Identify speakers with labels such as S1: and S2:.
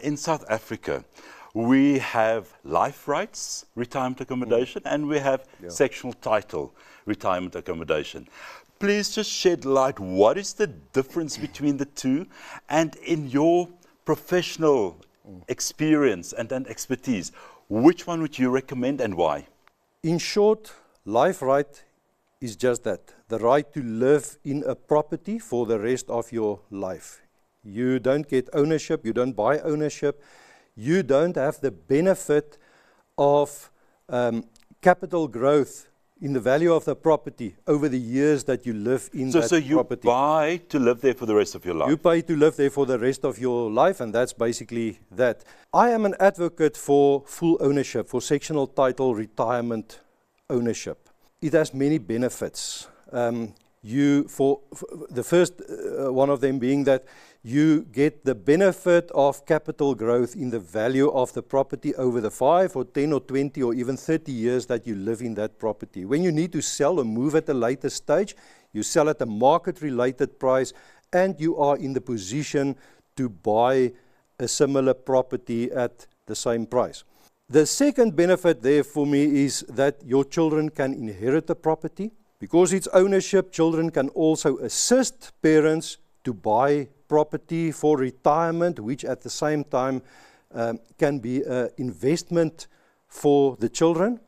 S1: In South Africa, we have life rights, retirement accommodation, and we have sectional title, retirement accommodation. Please just shed light, what is the difference between the two? And in your professional experience and expertise, which one would you recommend and why?
S2: In short, life right is just that, the right to live in a property for the rest of your life. You don't get ownership, you don't buy ownership, you don't have the benefit of capital growth in the value of the property over the years that you live in that property.
S1: So you buy to live there for the rest of your life?
S2: You pay to live there for the rest of your life, and that's basically that. I am an advocate for full ownership, for sectional title retirement ownership. It has many benefits. For the first one of them being that you get the benefit of capital growth in the value of the property over the 5 or 10 or 20 or even 30 years that you live in that property. When you need to sell or move at a later stage, you sell at a market-related price and you are in the position to buy a similar property at the same price. The second benefit there for me is that your children can inherit the property. Because it's ownership, children can also assist parents to buy property for retirement, which at the same time can be an investment for the children.